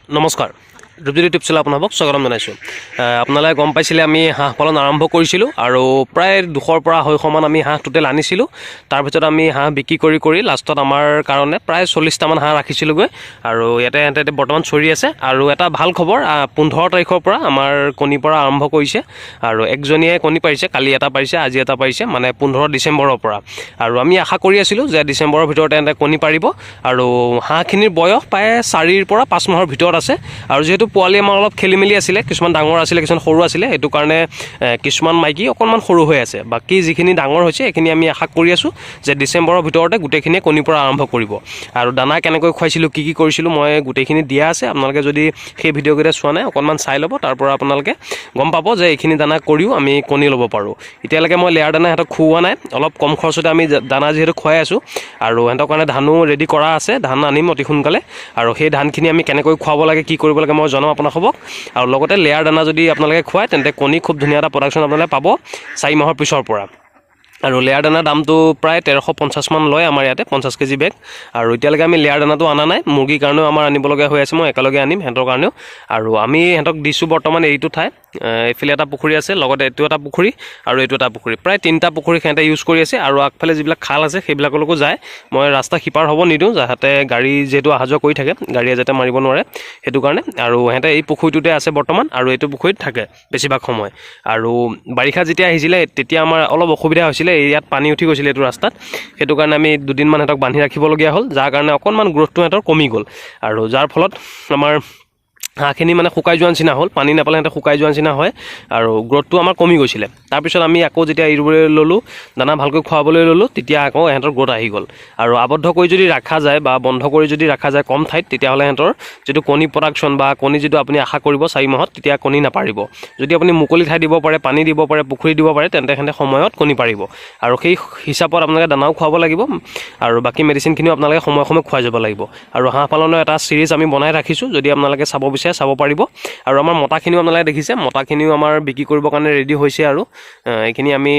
নমস্কাৰ ৰূপজ্যোতি টিপছলৈ আপোনাক স্বাগতম জনাইছোঁ। আপোনালোকে গম পাইছিলে আমি হাঁহ পালন আৰম্ভ কৰিছিলোঁ আৰু প্ৰায় 200 পৰা 250 মান আমি হাঁহ টোটেল আনিছিলোঁ। তাৰপিছত আমি হাঁহ বিক্ৰী কৰি লাষ্টত আমাৰ কাৰণে প্ৰায় 40টামান হাঁহ ৰাখিছিলোঁগৈ আৰু ইয়াতে বৰ্তমান চৰি আছে। আৰু এটা ভাল খবৰ, 15 তাৰিখৰ পৰা আমাৰ কণীৰ পৰা আৰম্ভ কৰিছে আৰু একজনীয়ে কণী পাৰিছে, কালি এটা পাৰিছে, আজি এটা পাৰিছে, মানে 15 ডিচেম্বৰৰ পৰা। আৰু আমি আশা কৰি আছিলোঁ যে ডিচেম্বৰৰ ভিতৰতে কণী পাৰিব আৰু হাঁহখিনিৰ বয়স প্ৰায় 4 পৰা 5 মাহৰ ভিতৰত আছে। আৰু যেহেতু পোৱালি আমাৰ অলপ খেলি মেলি আছিলে, কিছুমান ডাঙৰ আছিলে, কিছুমান সৰু আছিলে, সেইটো কাৰণে কিছুমান মাইকী অকণমান সৰু হৈ আছে। বাকী যিখিনি ডাঙৰ হৈছে সেইখিনি আমি আশা কৰি আছোঁ যে ডিচেম্বৰৰ ভিতৰতে গোটেইখিনিয়ে কণীৰ পৰা আৰম্ভ কৰিব। আৰু দানা কেনেকৈ খুৱাইছিলোঁ, কি কৰিছিলোঁ, মই গোটেইখিনি দিয়া আছে। আপোনালোকে যদি সেই ভিডিঅ'কেইটা চোৱা নাই অকণমান চাই ল'ব, তাৰ পৰা আপোনালোকে গম পাব যে এইখিনি দানা কৰিও আমি কণী ল'ব পাৰোঁ। এতিয়ালৈকে মই লেয়াৰ দানা সিহঁতক খুওৱা নাই, অলপ কম খৰচতে আমি দানা যিহেতু খুৱাই আছোঁ আৰু সিহঁতৰ কাৰণে ধানো ৰেডি কৰা আছে, ধান আনিম অতি সোনকালে। আৰু সেই ধানখিনি আমি কেনেকৈ খুৱাব লাগে, কি কৰিব লাগে মই জনাম আপোনালোকক। আৰু লগতে লেয়াৰ দানা যদি আপোনালোকে খুৱায় তেন্তে কণী খুব ধুনীয়া এটা প্ৰডাকশ্যন আপোনালোকে পাব 4 মাহৰ পিছৰ পৰা। আৰু লেয়াৰ দানাৰ দামটো প্ৰায় 1350 মান লয় আমাৰ ইয়াতে, 50 কেজি বেগ। আৰু এতিয়ালৈকে আমি লেয়াৰ দানাটো অনা নাই, মুৰ্গীৰ কাৰণেও আমাৰ আনিবলগীয়া হৈ আছে, মই একেলগে আনিম সিহঁতৰ কাৰণেও। আৰু আমি সিহঁতক দিছোঁ বৰ্তমান এইটো ঠাই, এইফালে এটা পুখুৰী আছে, লগতে এইটো এটা পুখুৰী আৰু এইটো এটা পুখুৰী, প্ৰায় 3টা পুখুৰী সিহঁতে ইউজ কৰি আছে। আৰু আগফালে যিবিলাক খাল আছে সেইবিলাকলৈকো যায়, মই ৰাস্তা সিপাৰ হ'ব নিদিওঁ, যাতে গাড়ী যিহেতু অহা যোৱা কৰি থাকে, গাড়ীয়ে যাতে মাৰিব নোৱাৰে সেইটো কাৰণে। আৰু সিহঁতে এই পুখুৰীটোতে আছে বৰ্তমান আৰু এইটো পুখুৰীত থাকে বেছিভাগ সময়। আৰু বাৰিষা যেতিয়া আহিছিলে তেতিয়া আমাৰ অলপ অসুবিধা হৈছিলে, ইয়াত পানী উঠি গৈছিলে এইটো ৰাস্তাত, সেইটো কাৰণে আমি 2 দিনমান সিহঁতক বান্ধি ৰাখিবলগীয়া হ'ল, যাৰ কাৰণে অকণমান গ্ৰ'থটো সিহঁতৰ কমি গ'ল। আৰু যাৰ ফলত আমাৰ হাঁহখিনি মানে শুকাই যোৱাৰ নিচিনা হ'ল, পানী নাপালে সিহঁতে শুকাই যোৱাৰ নিচিনা হয় আৰু গ্ৰ'থটো আমাৰ কমি গৈছিলে। তাৰপিছত আমি আকৌ যেতিয়া এৰিবলৈ ল'লোঁ, দানা ভালকৈ খুৱাবলৈ ল'লোঁ, তেতিয়া আকৌ সিহঁতৰ গ্ৰ'থ আহি গ'ল। আৰু আবদ্ধ কৰি যদি ৰখা যায় বা বন্ধ কৰি যদি ৰখা যায় কম ঠাইত, তেতিয়াহ'লে সিহঁতৰ যিটো কণী প্ৰডাকশ্যন বা কণী যিটো আপুনি আশা কৰিব 4 মাহত, তেতিয়া কণী নাপাৰিব। যদি আপুনি মুকলি ঠাই দিব পাৰে, পানী দিব পাৰে, পুখুৰী দিব পাৰে, তেন্তে সিহঁতে সময়ত কণী পাৰিব। আৰু সেই হিচাপত আপোনালোকে দানাও খুৱাব লাগিব আৰু বাকী মেডিচিনখিনিও আপোনালোকে সময়ে খুৱাই যাব লাগিব। আৰু হাঁহ পালনৰ এটা ছিৰিজ আমি বনাই ৰাখিছোঁ, যদি আপোনালোকে চাব বিচাৰে চাব পাৰিব। আৰু আমাৰ মতাখিনিও আপোনালোকে দেখিছে, মতাখিনিও আমাৰ বিক্ৰী কৰিবৰ কাৰণে ৰেডি হৈছে। আৰু এইখিনি আমি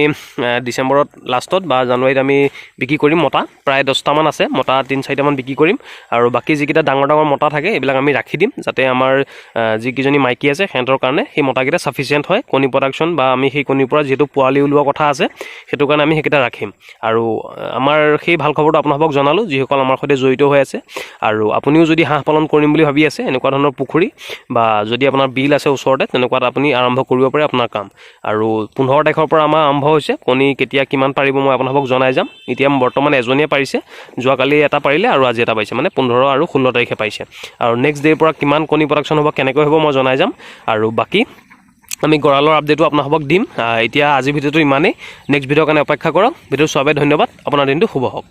ডিচেম্বৰত লাষ্টত বা জানুৱাৰীত আমি বিক্ৰী কৰিম। মতা প্ৰায় 10টামান আছে, মতা 3-4টামান বিক্ৰী কৰিম। আৰু বাকী যিকেইটা ডাঙৰ মতা থাকে এইবিলাক আমি ৰাখি দিম, যাতে আমাৰ যিকেইজনী মাইকী আছে সিহঁতৰ কাৰণে সেই মতাকেইটা ছাফিচিয়েণ্ট হয় কণী প্ৰডাকশ্যন, বা আমি সেই কণীৰ পৰা যিহেতু পোৱালি ওলোৱা কথা আছে সেইটো কাৰণে আমি সেইকেইটা ৰাখিম। আৰু আমাৰ সেই ভাল খবৰটো আপোনালোকক জনালোঁ যিসকল আমাৰ সৈতে জড়িত হৈ আছে। আৰু আপুনিও যদি হাঁহ পালন কৰিম বুলি ভাবি আছে, এনেকুৱা ধৰণৰ পুখুৰী বা যদি আপোনাৰ বিল আছে ওচৰতে, তেনেকুৱাত আপুনি আৰম্ভ কৰিব পাৰে আপোনাৰ কাম। আৰু 15 তাৰিখৰ পৰা আমাৰ আৰম্ভ হৈছে, কণী কেতিয়া কিমান পাৰিব মই আপোনালোকক জনাই যাম। এতিয়া বৰ্তমান এজনীয়ে পাৰিছে, যোৱাকালি এটা পাৰিলে আৰু আজি এটা পাৰিছে, মানে 15 আৰু 16 তাৰিখে পাৰিছে। আৰু নেক্সট ডে'ৰ পৰা কিমান কণী প্ৰডাকশ্যন হ'ব, কেনেকৈ হ'ব মই জনাই যাম। আৰু বাকী আমি গঁৰালৰ আপডেটো আপোনালোকক দিম। এতিয়া আজিৰ ভিডিঅ'টো ইমানেই, নেক্সট ভিডিঅ'ৰ কাৰণে অপেক্ষা কৰক। ভিডিঅ' চোৱাৰ বাবে ধন্যবাদ, আপোনাৰ দিনটো শুভ হওক।